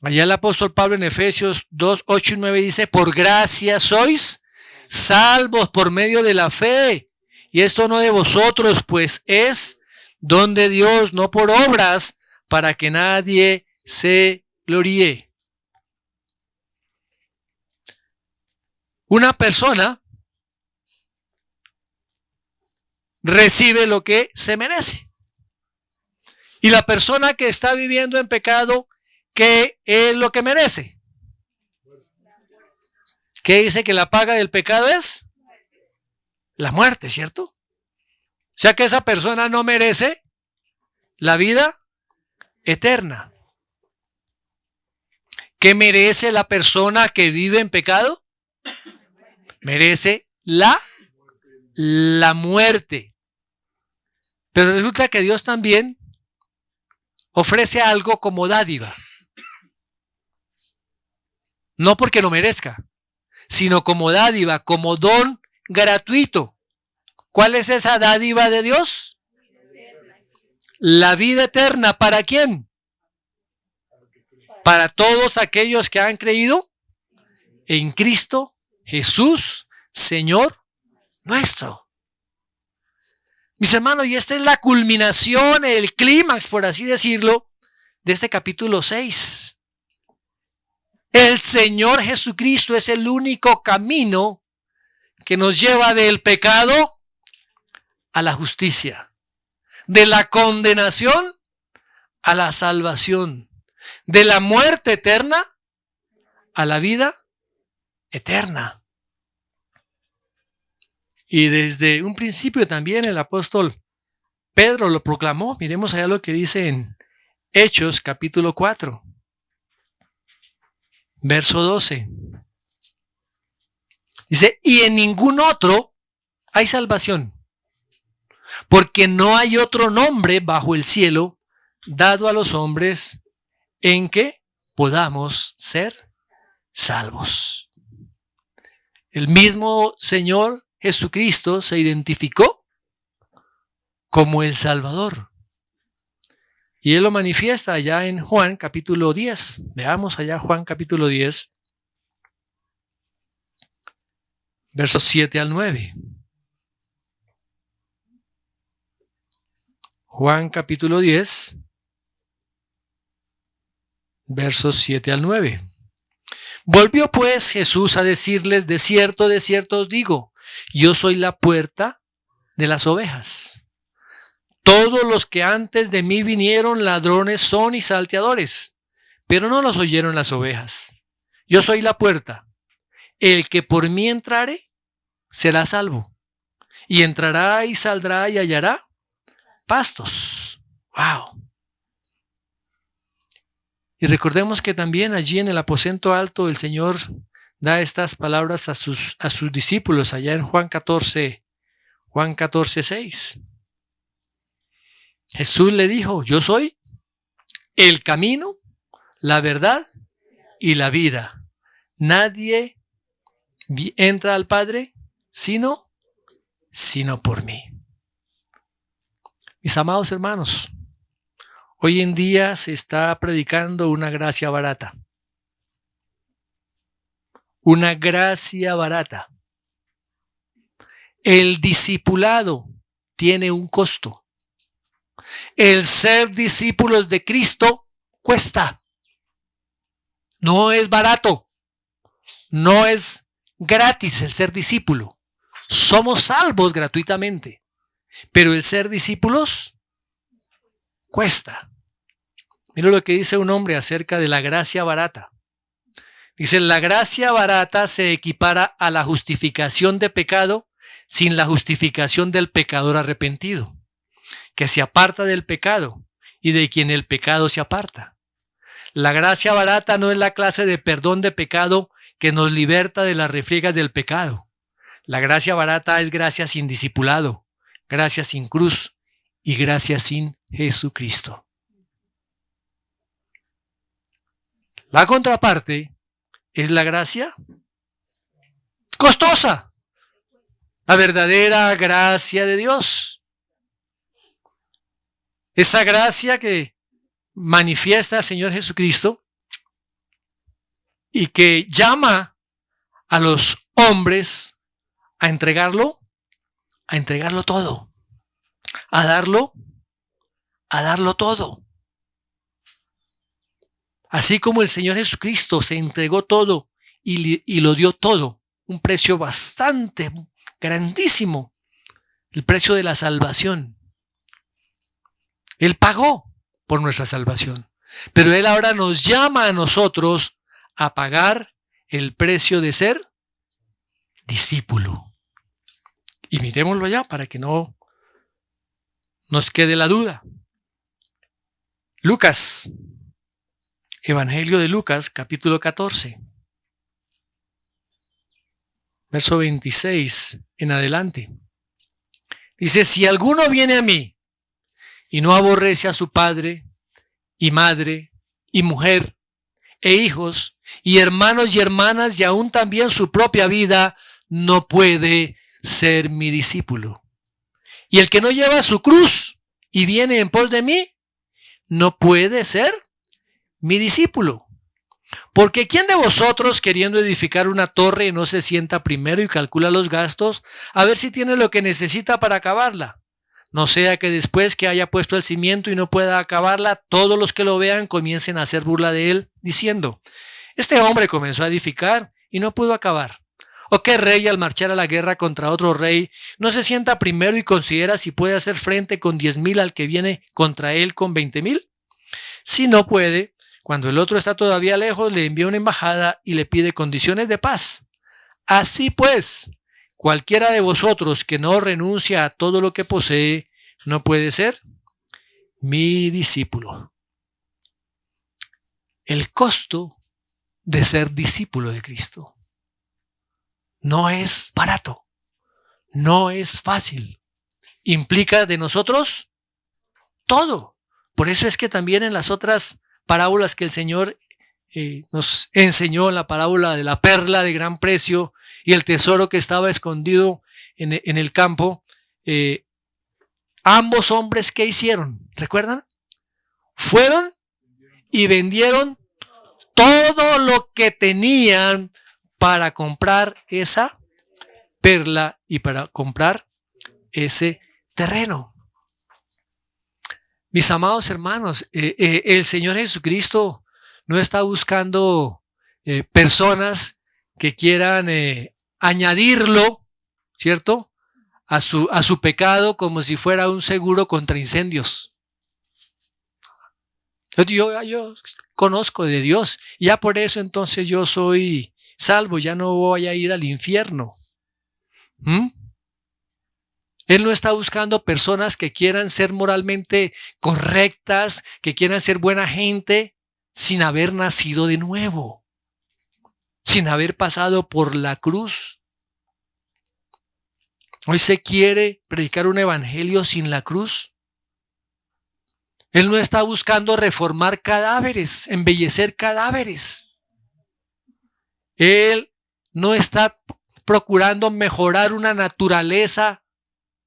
Allá el apóstol Pablo en Efesios 2, 8 y 9 dice, por gracia sois salvos por medio de la fe. Y esto no de vosotros, pues es don de Dios, no por obras, para que nadie se gloríe. Una persona recibe lo que se merece. Y la persona que está viviendo en pecado, ¿qué es lo que merece? ¿Qué dice que la paga del pecado es? La muerte, ¿cierto? O sea que esa persona no merece la vida eterna. ¿Qué merece la persona que vive en pecado? Merece la muerte. Pero resulta que Dios también ofrece algo como dádiva. No porque lo merezca, sino como dádiva, como don gratuito. ¿Cuál es esa dádiva de Dios? La vida eterna. ¿Para quién? Para todos aquellos que han creído en Cristo Jesús, Señor nuestro. Mis hermanos, y esta es la culminación, el clímax, por así decirlo, de este capítulo 6. El Señor Jesucristo es el único camino que nos lleva del pecado a la justicia, de la condenación a la salvación, de la muerte eterna a la vida eterna. Y desde un principio también el apóstol Pedro lo proclamó. Miremos allá lo que dice en Hechos capítulo 4, verso 12. Dice, y en ningún otro hay salvación, porque no hay otro nombre bajo el cielo dado a los hombres en que podamos ser salvos. El mismo Señor Jesucristo se identificó como el Salvador. Y Él lo manifiesta allá en Juan capítulo 10. Veamos allá Juan capítulo 10, versos 7 al 9. Juan capítulo 10, versos 7 al 9. Volvió pues Jesús a decirles, de cierto os digo, yo soy la puerta de las ovejas. Todos los que antes de mí vinieron ladrones son y salteadores, pero no los oyeron las ovejas. Yo soy la puerta. El que por mí entrare será salvo, y entrará y saldrá y hallará pastos. ¡Wow! Y recordemos que también allí en el aposento alto el Señor da estas palabras a sus discípulos allá en Juan 14, 6. Jesús le dijo, yo soy el camino, la verdad y la vida. Nadie entra al Padre sino sino por mí. Mis amados hermanos, hoy en día se está predicando una gracia barata. Una gracia barata. El discipulado tiene un costo. El ser discípulos de Cristo cuesta. No es barato. No es gratis el ser discípulo. Somos salvos gratuitamente. Pero el ser discípulos cuesta. Mira lo que dice un hombre acerca de la gracia barata. Dice, la gracia barata se equipara a la justificación de pecado sin la justificación del pecador arrepentido, que se aparta del pecado y de quien el pecado se aparta. La gracia barata no es la clase de perdón de pecado que nos liberta de las refriegas del pecado. La gracia barata es gracia sin discipulado, gracia sin cruz y gracia sin Jesucristo. La contraparte es la gracia costosa, la verdadera gracia de Dios. Esa gracia que manifiesta el Señor Jesucristo y que llama a los hombres a entregarlo todo, a darlo todo. Así como el Señor Jesucristo se entregó todo y lo dio todo, un precio bastante grandísimo, el precio de la salvación. Él pagó por nuestra salvación, pero Él ahora nos llama a nosotros a pagar el precio de ser discípulo. Y mirémoslo ya para que no nos quede la duda. Lucas. Evangelio de Lucas, capítulo 14, verso 26 en adelante. Dice, si alguno viene a mí y no aborrece a su padre y madre y mujer e hijos y hermanos y hermanas y aún también su propia vida, no puede ser mi discípulo. Y el que no lleva su cruz y viene en pos de mí, no puede ser mi discípulo. Porque ¿quién de vosotros, queriendo edificar una torre, no se sienta primero y calcula los gastos a ver si tiene lo que necesita para acabarla? No sea que después que haya puesto el cimiento y no pueda acabarla, todos los que lo vean comiencen a hacer burla de él, diciendo, este hombre comenzó a edificar y no pudo acabar. ¿O qué rey al marchar a la guerra contra otro rey no se sienta primero y considera si puede hacer frente con 10,000 al que viene contra él con 20,000? Si no puede, cuando el otro está todavía lejos, le envía una embajada y le pide condiciones de paz. Así pues, cualquiera de vosotros que no renuncia a todo lo que posee, no puede ser mi discípulo. El costo de ser discípulo de Cristo no es barato, no es fácil. Implica de nosotros todo. Por eso es que también en las otras parábolas que el Señor nos enseñó, en la parábola de la perla de gran precio y el tesoro que estaba escondido en el campo, ambos hombres, ¿qué hicieron? ¿Recuerdan? Fueron y vendieron todo lo que tenían para comprar esa perla y para comprar ese terreno. Mis amados hermanos, el Señor Jesucristo no está buscando personas que quieran añadirlo, ¿cierto?, a su pecado como si fuera un seguro contra incendios. Yo conozco de Dios, ya por eso entonces yo soy salvo, ya no voy a ir al infierno. Él no está buscando personas que quieran ser moralmente correctas, que quieran ser buena gente, sin haber nacido de nuevo, sin haber pasado por la cruz. Hoy se quiere predicar un evangelio sin la cruz. Él no está buscando reformar cadáveres, embellecer cadáveres. Él no está procurando mejorar una naturaleza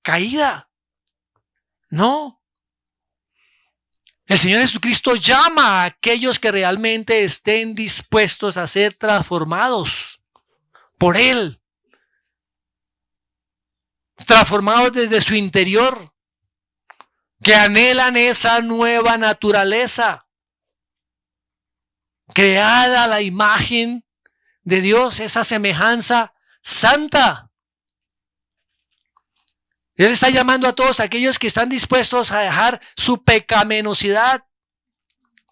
caída. No. El Señor Jesucristo llama a aquellos que realmente estén dispuestos a ser transformados por Él. Transformados desde su interior. Que anhelan esa nueva naturaleza. Creada a la imagen de Dios, esa semejanza santa. Él está llamando a todos aquellos que están dispuestos a dejar su pecaminosidad,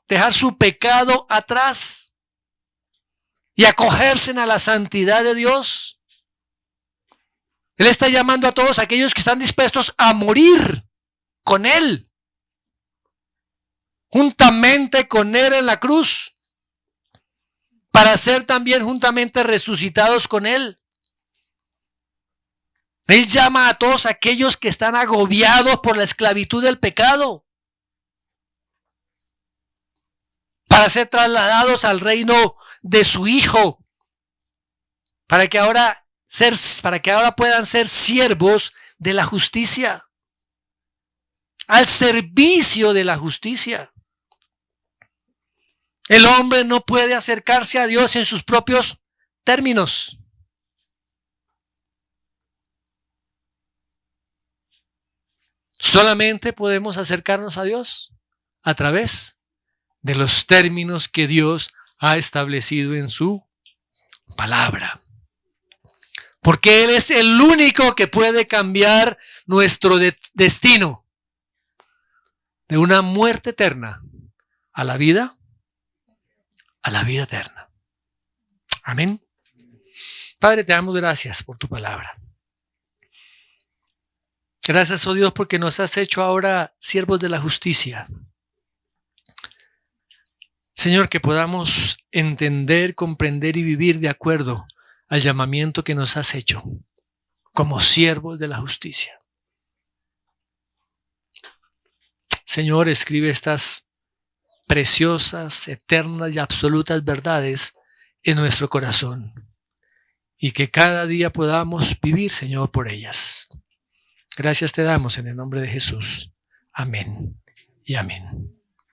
dejar su pecado atrás y acogerse a la santidad de Dios. Él está llamando a todos aquellos que están dispuestos a morir con Él, juntamente con Él en la cruz, para ser también juntamente resucitados con Él. Él llama a todos aquellos que están agobiados por la esclavitud del pecado para ser trasladados al reino de su Hijo, para que ahora puedan ser siervos de la justicia, al servicio de la justicia. El hombre no puede acercarse a Dios en sus propios términos. Solamente podemos acercarnos a Dios a través de los términos que Dios ha establecido en su palabra. Porque Él es el único que puede cambiar nuestro destino de una muerte eterna a la vida eterna. Amén. Padre, te damos gracias por tu palabra. Gracias, oh Dios, porque nos has hecho ahora siervos de la justicia. Señor, que podamos entender, comprender y vivir de acuerdo al llamamiento que nos has hecho como siervos de la justicia. Señor, escribe estas preciosas, eternas y absolutas verdades en nuestro corazón y que cada día podamos vivir, Señor, por ellas. Gracias te damos en el nombre de Jesús. Amén y amén.